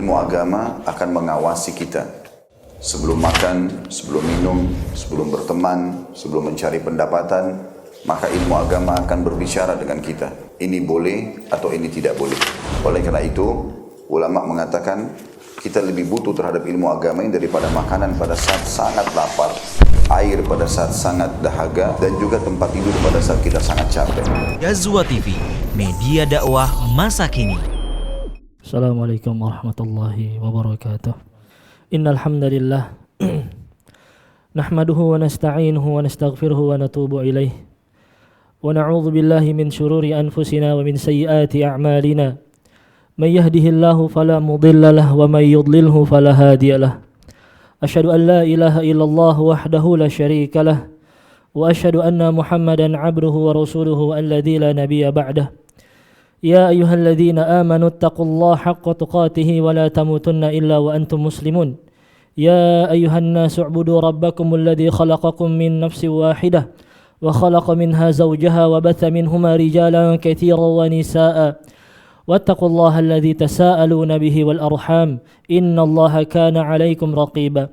ilmu agama akan mengawasi kita. Sebelum makan, sebelum minum, sebelum berteman, sebelum mencari pendapatan, maka ilmu agama akan berbicara dengan kita. Ini boleh atau ini tidak boleh. Oleh karena itu, ulama mengatakan kita lebih butuh terhadap ilmu agama ini daripada makanan pada saat sangat lapar, air pada saat sangat dahaga, dan juga tempat tidur pada saat kita sangat capek. Ghazwa TV, media dakwah masa kini. Assalamualaikum warahmatullahi wabarakatuh. Innal hamdalillah nahmaduhu wa nasta'inuhu wa nastaghfiruhu wa natubu ilaih. Wa na'udzu billahi min syururi anfusina wa min sayyiati a'malina. May yahdihillahu fala mudilla lahu wa may yudlilhu fala hadiya lahu. Asyhadu an la ilaha illallah wahdahu la syarika lah wa asyhadu anna Muhammadan 'abduhu wa rasuluhu alladzi la nabiyya ba'dah. Ya ayyuhalladzina amanu taqullaha haqqa tuqatih wa la tamutunna illa wa antum muslimun. Ya ayyuhan nasu u'budu rabbakumul ladzi khalaqakum min nafsin wahidah wa khalaqa minha zawjaha wa batha minhuma rijalan katsiran wa nisaa'a. Wattaqullaha alladzi tasaaluna bihi wal arham innallaha kana 'alaikum raqiba.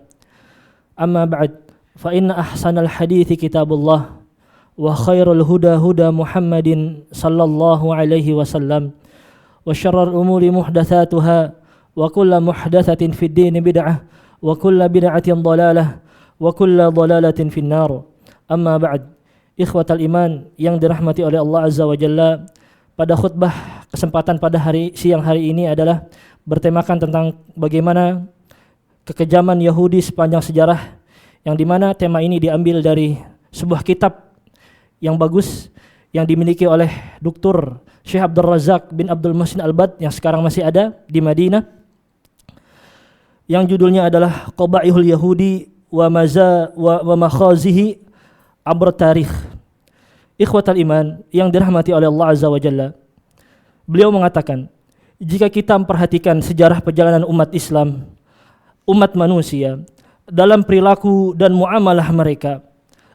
Amma ba'd, fa inna ahsanal hadithi kitabullah wa khairul huda huda Muhammadin sallallahu alaihi wasallam wa syarrul umuri muhdatsatuha wa kullu muhdatsatin fid din bid'ah wa kullu bid'atin dhalalah wa kullu dhalalatin finnar. Amma ba'd, ikhwatal iman yang dirahmati oleh Allah azza wa jalla, pada khutbah kesempatan pada siang hari ini adalah bertemakan tentang bagaimana kekejaman Yahudi sepanjang sejarah, yang dimana tema ini diambil dari sebuah kitab yang bagus yang dimiliki oleh Dr. Syekh Abdul Razak bin Abdul Muhsin Al-Bad yang sekarang masih ada di Madinah, yang judulnya adalah Qabaihul Yahudi wa makhazihi abr tarikh. Ikhwatal iman yang dirahmati oleh Allah azza wa jalla, beliau mengatakan, jika kita memperhatikan sejarah perjalanan umat Islam, umat manusia, dalam perilaku dan muamalah mereka,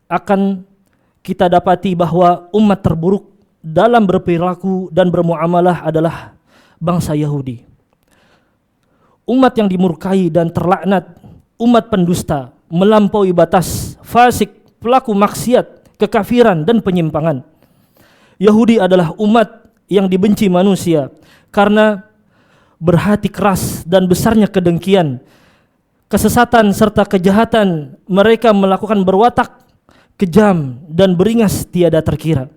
akan kita dapati bahwa umat terburuk dalam berperilaku dan bermuamalah adalah bangsa Yahudi. Umat yang dimurkai dan terlaknat, umat pendusta, melampaui batas, fasik, pelaku maksiat, kekafiran dan penyimpangan. Yahudi adalah umat yang dibenci manusia karena berhati keras dan besarnya kedengkian, kesesatan serta kejahatan. Mereka melakukan berwatak kejam dan beringas tiada terkira.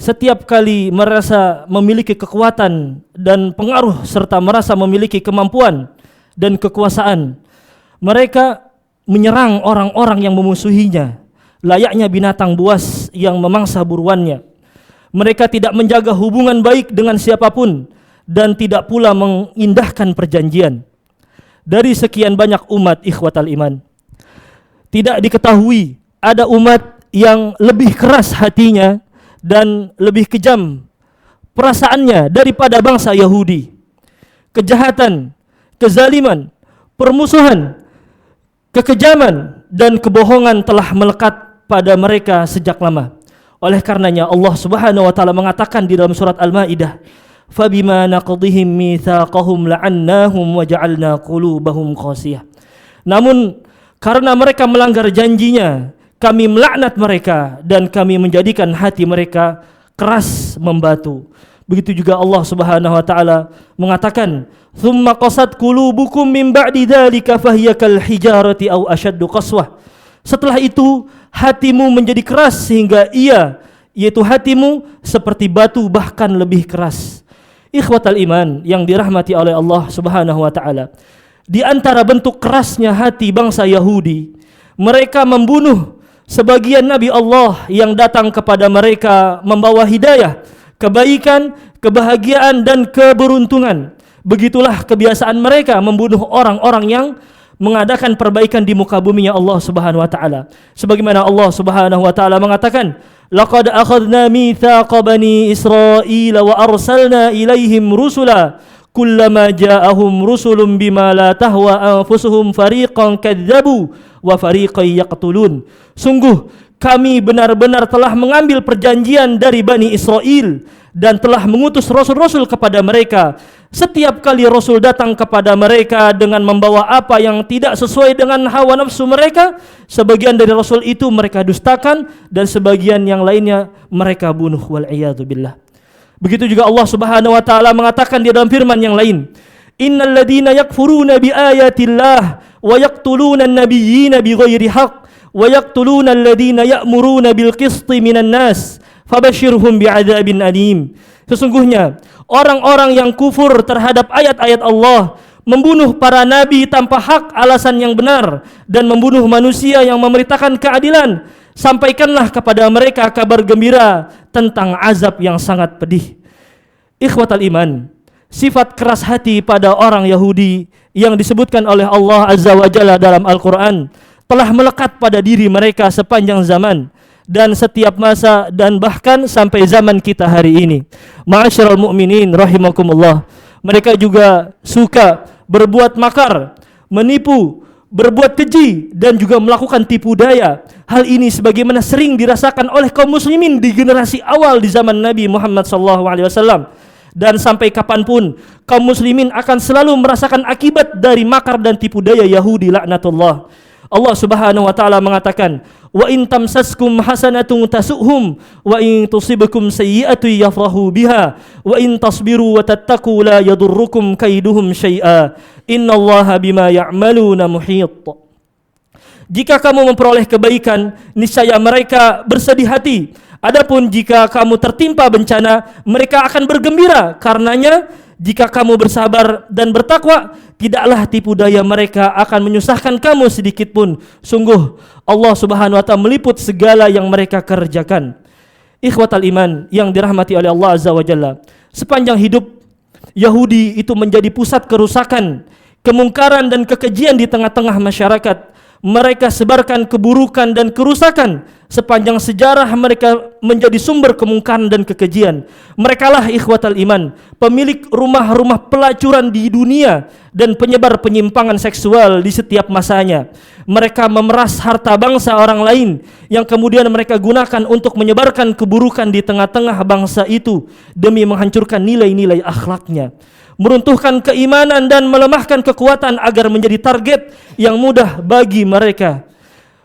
Setiap kali merasa memiliki kekuatan dan pengaruh serta merasa memiliki kemampuan dan kekuasaan, mereka menyerang orang-orang yang memusuhinya, layaknya binatang buas yang memangsa buruannya. Mereka tidak menjaga hubungan baik dengan siapapun dan tidak pula mengindahkan perjanjian. Dari sekian banyak umat ikhwatal iman, tidak diketahui ada umat yang lebih keras hatinya dan lebih kejam perasaannya daripada bangsa Yahudi. Kejahatan, kezaliman, permusuhan, kekejaman dan kebohongan telah melekat pada mereka sejak lama. Oleh karenanya Allah Subhanahu wa taala mengatakan di dalam surat Al-Maidah, "Fabima naqdihim mitsaqahum la'annahum wa ja'alna qulubahum qasiyah." Namun karena mereka melanggar janjinya, kami melaknat mereka dan kami menjadikan hati mereka keras membatu. Begitu juga Allah Subhanahu wa taala mengatakan, "Tsumma qasat qulubukum min ba'di dzalika fahiya kal hijarati aw ashaddu qaswah." Setelah itu hatimu menjadi keras sehingga yaitu hatimu seperti batu bahkan lebih keras. Ikhwatal iman yang dirahmati oleh Allah Subhanahu wa taala, di antara bentuk kerasnya hati bangsa Yahudi, mereka membunuh sebagian Nabi Allah yang datang kepada mereka membawa hidayah, kebaikan, kebahagiaan dan keberuntungan. Begitulah kebiasaan mereka membunuh orang-orang yang mengadakan perbaikan di muka buminya Allah Subhanahu wa taala. Sebagaimana Allah Subhanahu wa taala mengatakan, "Laqad akhadna mitsaqa bani Israil wa arsalna ilaihim rusula kullama ja'ahum rusulun bima la tahwa anfusuhum fariqan kadzabu wa fariqan yaqtulun." Sungguh kami benar-benar telah mengambil perjanjian dari Bani Israel dan telah mengutus rasul-rasul kepada mereka. Setiap kali rasul datang kepada mereka dengan membawa apa yang tidak sesuai dengan hawa nafsu mereka, sebagian dari rasul itu mereka dustakan dan sebagian yang lainnya mereka bunuh, wal iyadu billah. Begitu juga Allah Subhanahu wa taala mengatakan di dalam firman yang lain, innal ladzina yakfuruna bi ayatillah wa yaqtuluna an-nabiyyina bighairi haqq wa yaqtuluna alladhina ya'muruna bil qisti minan nas fabashshirhum bi'adzabin alim. Sesungguhnya orang-orang yang kufur terhadap ayat-ayat Allah, membunuh para nabi tanpa hak alasan yang benar, dan membunuh manusia yang memerintahkan keadilan, sampaikanlah kepada mereka kabar gembira tentang azab yang sangat pedih. Ikhwatal iman, sifat keras hati pada orang Yahudi yang disebutkan oleh Allah Azza wa Jalla dalam Al-Quran telah melekat pada diri mereka sepanjang zaman dan setiap masa dan bahkan sampai zaman kita hari ini. Ma'asyiral mu'minin rahimakumullah, mereka juga suka berbuat makar, menipu, berbuat keji, dan juga melakukan tipu daya. Hal ini sebagaimana sering dirasakan oleh kaum muslimin di generasi awal di zaman Nabi Muhammad SAW. Dan sampai kapanpun kaum muslimin akan selalu merasakan akibat dari makar dan tipu daya Yahudi laknatullah. Allah Subhanahu wa taala mengatakan, "Wa in tamsaskum hasanatun tasuhum wa in tusibukum sayyi'atun yafrahu biha wa in tasbiru wa tattaqu la yadurrukum kaiduhum syai'a innallaha bima ya'maluna muhit." Jika kamu memperoleh kebaikan, niscaya mereka bersedih hati. Adapun jika kamu tertimpa bencana, mereka akan bergembira karenanya. Jika kamu bersabar dan bertakwa, tidaklah tipu daya mereka akan menyusahkan kamu sedikit pun. Sungguh Allah Subhanahu wa taala meliput segala yang mereka kerjakan. Ikhwatal iman yang dirahmati oleh Allah Azza wa Jalla, sepanjang hidup Yahudi itu menjadi pusat kerusakan, kemungkaran dan kekejian di tengah-tengah masyarakat. Mereka sebarkan keburukan dan kerusakan. Sepanjang sejarah mereka menjadi sumber kemungkaran dan kekejian. Merekalah ikhwatal iman, pemilik rumah-rumah pelacuran di dunia dan penyebar penyimpangan seksual di setiap masanya. Mereka memeras harta bangsa orang lain yang kemudian mereka gunakan untuk menyebarkan keburukan di tengah-tengah bangsa itu demi menghancurkan nilai-nilai akhlaknya, meruntuhkan keimanan dan melemahkan kekuatan agar menjadi target yang mudah bagi mereka.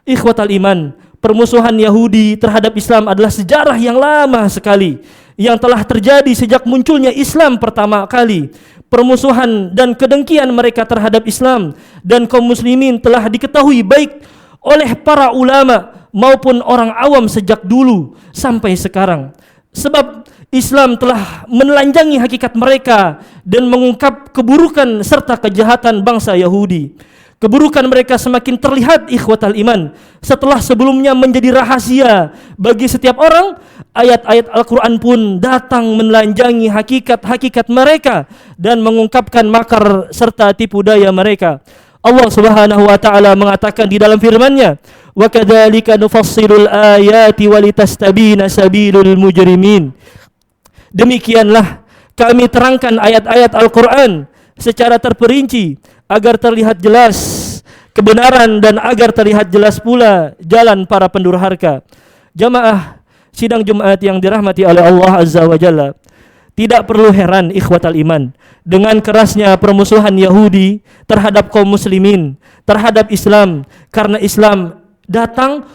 Ikhwatal iman, permusuhan Yahudi terhadap Islam adalah sejarah yang lama sekali yang telah terjadi sejak munculnya Islam pertama kali. Permusuhan dan kedengkian mereka terhadap Islam dan kaum muslimin telah diketahui baik oleh para ulama maupun orang awam sejak dulu sampai sekarang. Sebab Islam telah menelanjangi hakikat mereka dan mengungkap keburukan serta kejahatan bangsa Yahudi. Keburukan mereka semakin terlihat ikhwatal iman setelah sebelumnya menjadi rahasia bagi setiap orang. Ayat-ayat Al-Quran pun datang menelanjangi hakikat-hakikat mereka dan mengungkapkan makar serta tipu daya mereka. Allah Subhanahu wa taala mengatakan di dalam firman-Nya, "Wa kadzalika nufassilul ayati walitastabina sabilul mujrimin." Demikianlah kami terangkan ayat-ayat Al-Quran secara terperinci agar terlihat jelas kebenaran dan agar terlihat jelas pula jalan para pendurhaka. Jamaah sidang Jumat yang dirahmati oleh Allah Azza wa Jalla, tidak perlu heran ikhwatal iman dengan kerasnya permusuhan Yahudi terhadap kaum muslimin, terhadap Islam, karena Islam datang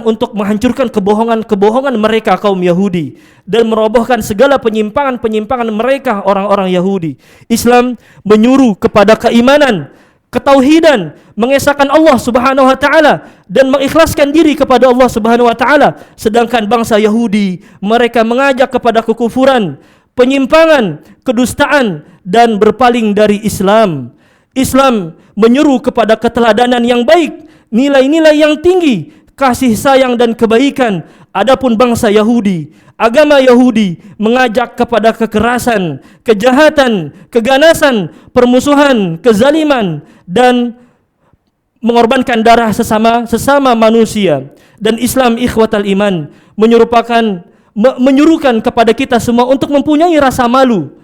untuk menghancurkan kebohongan-kebohongan mereka kaum Yahudi dan merobohkan segala penyimpangan-penyimpangan mereka orang-orang Yahudi. Islam menyuruh kepada keimanan, ketauhidan, mengesahkan Allah Subhanahu wa taala dan mengikhlaskan diri kepada Allah Subhanahu wa taala. Sedangkan bangsa Yahudi mereka mengajak kepada kekufuran, penyimpangan, kedustaan dan berpaling dari Islam. Islam menyuruh kepada keteladanan yang baik, nilai-nilai yang tinggi, kasih sayang dan kebaikan. Adapun bangsa Yahudi, agama Yahudi mengajak kepada kekerasan, kejahatan, keganasan, permusuhan, kezaliman dan mengorbankan darah sesama manusia. Dan Islam ikhwatal iman menyuruhkan kepada kita semua untuk mempunyai rasa malu,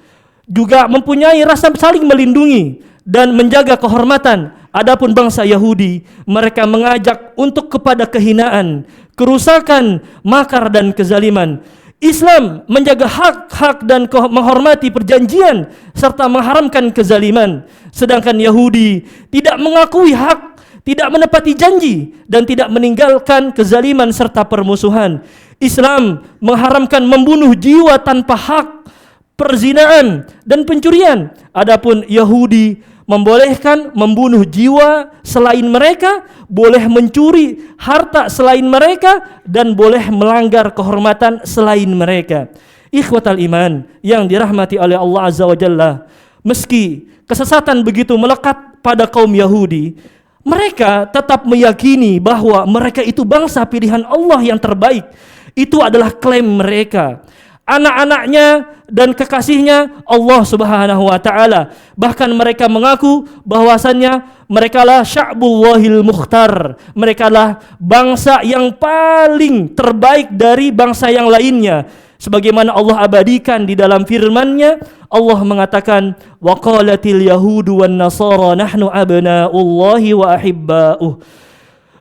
juga mempunyai rasa saling melindungi dan menjaga kehormatan Adapun bangsa Yahudi, mereka mengajak untuk kepada kehinaan, kerusakan, makar dan kezaliman. Islam menjaga hak-hak dan menghormati perjanjian serta mengharamkan kezaliman. Sedangkan Yahudi tidak mengakui hak, tidak menepati janji dan tidak meninggalkan kezaliman serta permusuhan. Islam mengharamkan membunuh jiwa tanpa hak, perzinaan dan pencurian. Adapun Yahudi membolehkan membunuh jiwa selain mereka, boleh mencuri harta selain mereka, dan boleh melanggar kehormatan selain mereka. Ikhwatal iman yang dirahmati oleh Allah Azza wa Jalla, meski kesesatan begitu melekat pada kaum Yahudi, mereka tetap meyakini bahwa mereka itu bangsa pilihan Allah yang terbaik. Itu adalah klaim mereka. Anak-anaknya dan kekasihnya Allah Subhanahu wa taala. Bahkan mereka mengaku bahwasannya mereka lah sya'bullahil mukhtar. Mereka lah bangsa yang paling terbaik dari bangsa yang lainnya. Sebagaimana Allah abadikan di dalam firman-Nya, Allah mengatakan, wa qalatil yahudu wan nasara nahnu abna'ullahi wa ahibba'uh.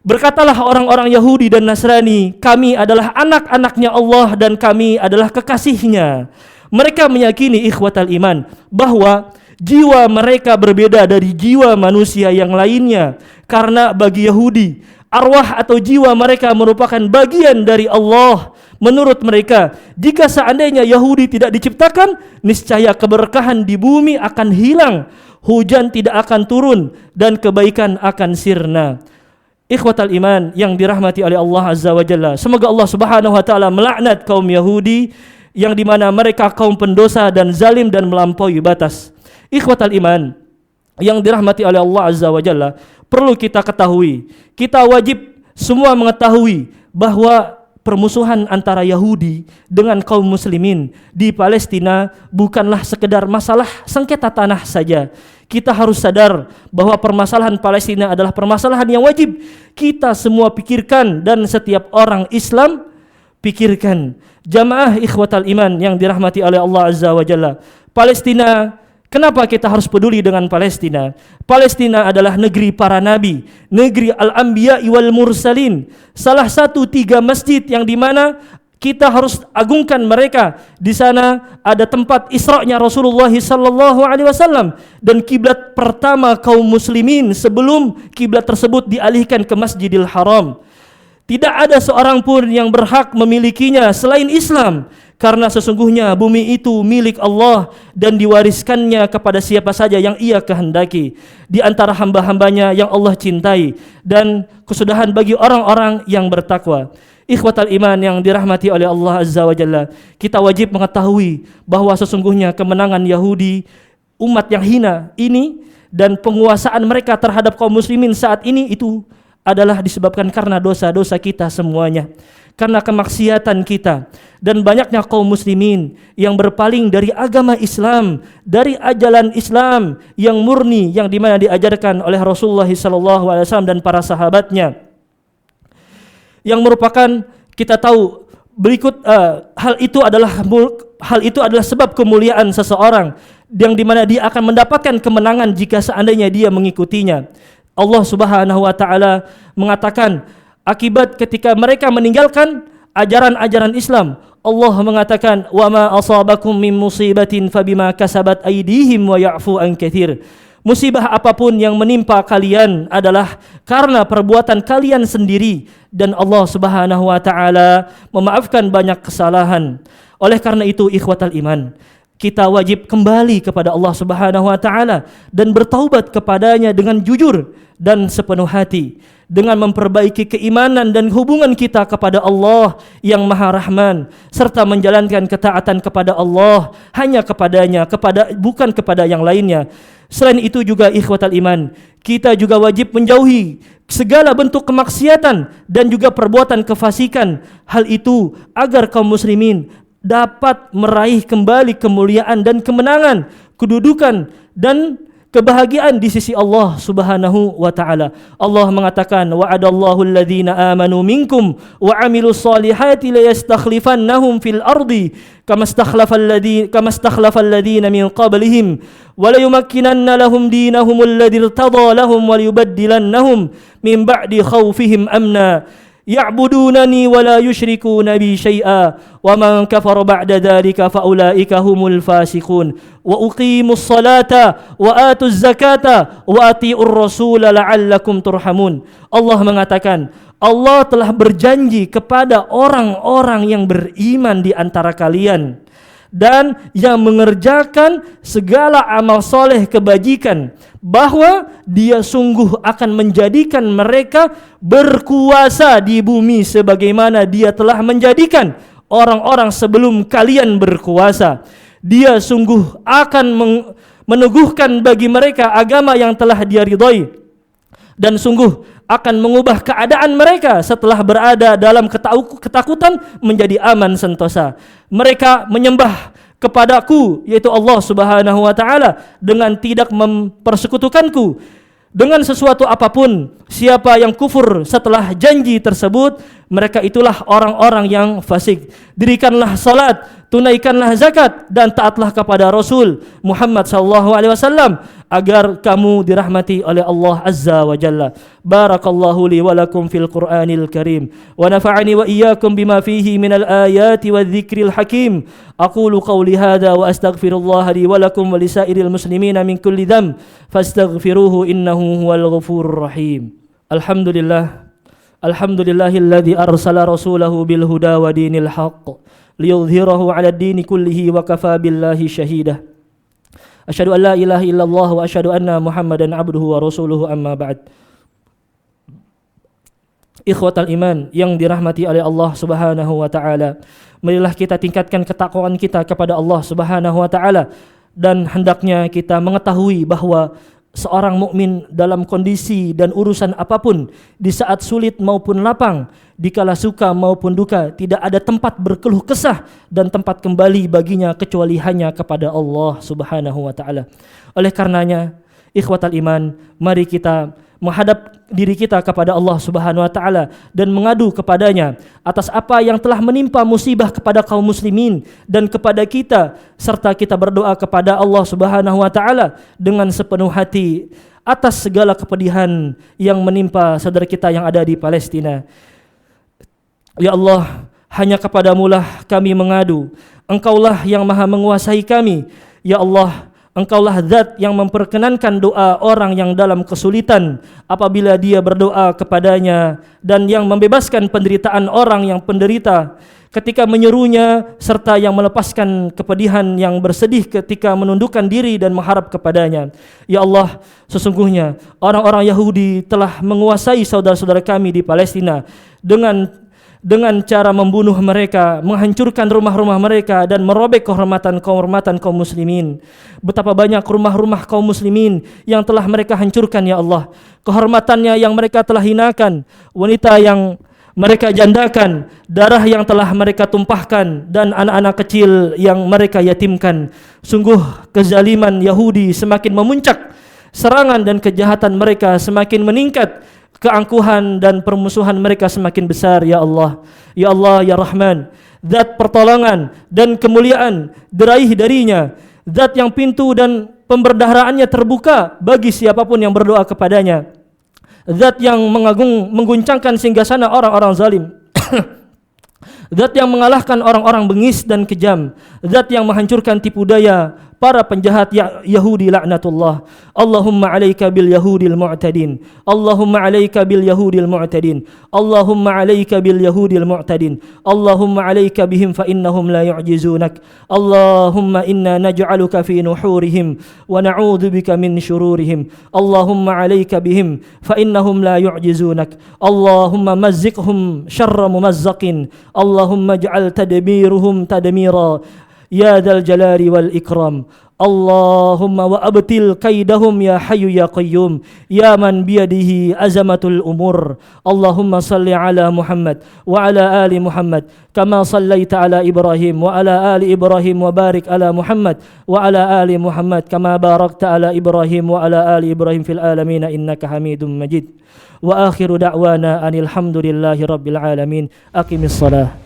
Berkatalah orang-orang Yahudi dan Nasrani, kami adalah anak-anaknya Allah dan kami adalah kekasihnya. Mereka meyakini ikhwatal iman bahwa jiwa mereka berbeda dari jiwa manusia yang lainnya. Karena bagi Yahudi, arwah atau jiwa mereka merupakan bagian dari Allah. Menurut mereka, jika seandainya Yahudi tidak diciptakan, niscaya keberkahan di bumi akan hilang, hujan tidak akan turun, dan kebaikan akan sirna. Ikhwatal iman yang dirahmati oleh Allah Azza wa Jalla, semoga Allah Subhanahu wa taala melaknat kaum Yahudi yang dimana mereka kaum pendosa dan zalim dan melampaui batas. Ikhwatal iman yang dirahmati oleh Allah Azza wa Jalla, perlu kita ketahui, kita wajib semua mengetahui bahwa permusuhan antara Yahudi dengan kaum muslimin di Palestina bukanlah sekedar masalah sengketa tanah saja. Kita harus sadar bahwa permasalahan Palestina adalah permasalahan yang wajib kita semua pikirkan dan setiap orang Islam pikirkan. Jamaah ikhwatal iman yang dirahmati oleh Allah Azza wa Jalla, Palestina, kenapa kita harus peduli dengan Palestina? Palestina adalah negeri para nabi, negeri al-anbiya wal mursalin. Salah satu 3 masjid yang dimana kita harus agungkan mereka. Di sana ada tempat Isra-nya Rasulullah sallallahu alaihi wasallam dan kiblat pertama kaum muslimin sebelum kiblat tersebut dialihkan ke Masjidil Haram. Tidak ada seorang pun yang berhak memilikinya selain Islam, karena sesungguhnya bumi itu milik Allah dan diwariskannya kepada siapa saja yang Ia kehendaki di antara hamba-hambanya yang Allah cintai, dan kesudahan bagi orang-orang yang bertakwa. Ikhwatal iman yang dirahmati oleh Allah Azza wa Jalla, kita wajib mengetahui bahwa sesungguhnya kemenangan Yahudi, umat yang hina ini, dan penguasaan mereka terhadap kaum muslimin saat ini itu adalah disebabkan karena dosa-dosa kita semuanya, karena kemaksiatan kita, dan banyaknya kaum muslimin yang berpaling dari agama Islam, dari ajaran Islam yang murni yang dimana diajarkan oleh Rasulullah SAW dan para sahabatnya, yang merupakan, kita tahu berikut hal itu adalah sebab kemuliaan seseorang, yang dimana dia akan mendapatkan kemenangan jika seandainya dia mengikutinya. Allah Subhanahu wa taala mengatakan akibat ketika mereka meninggalkan ajaran-ajaran Islam, Allah mengatakan, wa ma asabakum min musibatin fabima kasabat aydihim wa ya'fu an katsir. Musibah apapun yang menimpa kalian adalah karena perbuatan kalian sendiri, dan Allah Subhanahu wa taala memaafkan banyak kesalahan. Oleh karena itu ikhwatal iman, kita wajib kembali kepada Allah Subhanahu wa taala dan bertaubat kepadanya dengan jujur dan sepenuh hati, dengan memperbaiki keimanan dan hubungan kita kepada Allah yang Maha Rahman, serta menjalankan ketaatan kepada Allah hanya kepadanya, bukan kepada yang lainnya. Selain itu juga ikhwatal iman, kita juga wajib menjauhi segala bentuk kemaksiatan dan juga perbuatan kefasikan. Hal itu agar kaum muslimin dapat meraih kembali kemuliaan dan kemenangan, kedudukan dan kebahagiaan di sisi Allah Subhanahu wa taala. Allah mengatakan, wa'adallahu alladhina amanu minkum wa 'amilus solihati la yastakhlifannahum fil ardi kama istakhlafa alladhina min qablihim wa la yumakkinanna lahum dinahum alladhi irtada lahum wa liyubaddilannahum min ba'di khawfihim amna ya'budunani wa la yushrikuna bi syai'a wa man kafara ba'da dhalika fa ulaika humul fasiqun wa uqimus salata wa atuz zakata wa atiur rasula la'allakum turhamun. Allah mengatakan, Allah telah berjanji kepada orang-orang yang beriman di antara kalian dan yang mengerjakan segala amal soleh kebajikan, bahwa dia sungguh akan menjadikan mereka berkuasa di bumi sebagaimana dia telah menjadikan orang-orang sebelum kalian berkuasa. Dia sungguh akan meneguhkan bagi mereka agama yang telah dia ridhai, dan sungguh akan mengubah keadaan mereka setelah berada dalam ketakutan menjadi aman sentosa. Mereka menyembah kepadaku, yaitu Allah Subhanahu wa taala, dengan tidak mempersekutukanku dengan sesuatu apapun. Siapa yang kufur setelah janji tersebut, mereka itulah orang-orang yang fasik. Dirikanlah salat, tunaikanlah zakat, dan taatlah kepada Rasul Muhammad sallallahu alaihi wasallam agar kamu dirahmati oleh Allah Azza wa Jalla. Barakallahu li wa lakum fil Qur'anil Karim wa nafa'ani wa iyyakum bima fihi minal ayati wadh-dhikril hakim. Aqulu qawli hadha wa astaghfirullah li wa lakum wa lisairil muslimina min kulli dhanb fastaghfiruhu innahu huwal ghafurur rahim. Alhamdulillahilladzi arsala rasulahu bil huda wa dinil haqq liyudhhirahu 'ala ad-dini kullihi wa kafa billahi shahida. Asyhadu an la ilaha illallah wa asyhadu anna Muhammadan abduhu wa rasuluhu, amma ba'd. Ikhwatal iman yang dirahmati oleh Allah Subhanahu wa taala, marilah kita tingkatkan ketakwaan kita kepada Allah Subhanahu wa taala, dan hendaknya kita mengetahui bahwa seorang mukmin dalam kondisi dan urusan apapun, di saat sulit maupun lapang, dikala suka maupun duka, tidak ada tempat berkeluh kesah dan tempat kembali baginya kecuali hanya kepada Allah Subhanahu wa taala. Oleh karenanya, ikhwatal iman, mari kita menghadap diri kita kepada Allah Subhanahu wa taala dan mengadu kepadanya atas apa yang telah menimpa musibah kepada kaum muslimin dan kepada kita, serta kita berdoa kepada Allah Subhanahu wa taala dengan sepenuh hati atas segala kepedihan yang menimpa saudara kita yang ada di Palestina. Ya Allah, hanya kepadamu-lah kami mengadu. Engkaulah yang maha menguasai kami. Ya Allah, Engkaulah zat yang memperkenankan doa orang yang dalam kesulitan apabila dia berdoa kepadanya, dan yang membebaskan penderitaan orang yang penderita ketika menyerunya, serta yang melepaskan kepedihan yang bersedih ketika menundukkan diri dan mengharap kepadanya. Ya Allah, sesungguhnya orang-orang Yahudi telah menguasai saudara-saudara kami di Palestina dengan cara membunuh mereka, menghancurkan rumah-rumah mereka, dan merobek kehormatan kaum muslimin. Betapa banyak rumah-rumah kaum muslimin yang telah mereka hancurkan, ya Allah. Kehormatannya yang mereka telah hinakan, wanita yang mereka jandakan, darah yang telah mereka tumpahkan, dan anak-anak kecil yang mereka yatimkan. Sungguh kezaliman Yahudi semakin memuncak, serangan dan kejahatan mereka semakin meningkat, keangkuhan dan permusuhan mereka semakin besar, ya Allah. Ya Allah, ya Rahman, zat pertolongan dan kemuliaan diraih darinya, zat yang pintu dan pemberdaharaannya terbuka bagi siapapun yang berdoa kepadanya, zat yang mengguncangkan singgasana orang-orang zalim, zat yang mengalahkan orang-orang bengis dan kejam, zat yang menghancurkan tipu daya para penjahat Yahudi laknatullah. Allahumma alaika bil yahudil mu'tadin. Allahumma alaika bil yahudil mu'tadin. Allahumma alaika bil yahudil mu'tadin. Allahumma alaika bihim fa innahum la yu'jizunak. Allahumma inna naj'aluka fi nuhurihim wa na'udzu bika min syururihim. Allahumma alaika bihim fa innahum la yu'jizunak. Allahumma mazziqhum syarra mumazzaqin. Allahumma ij'al tadbiruhum tadmira. يا ذا الجلال والإكرام. اللهم وأبطل كيدهم يا حي يا قيوم يا من بيده أزمة الأمور. اللهم صل على محمد وعلى آل محمد كما صليت على إبراهيم وعلى آل إبراهيم وبارك على محمد وعلى آل محمد كما باركت على إبراهيم وعلى آل إبراهيم في العالمين إنك حميد مجيد. وآخر دعوانا أن الحمد لله رب العالمين. أقم الصلاة.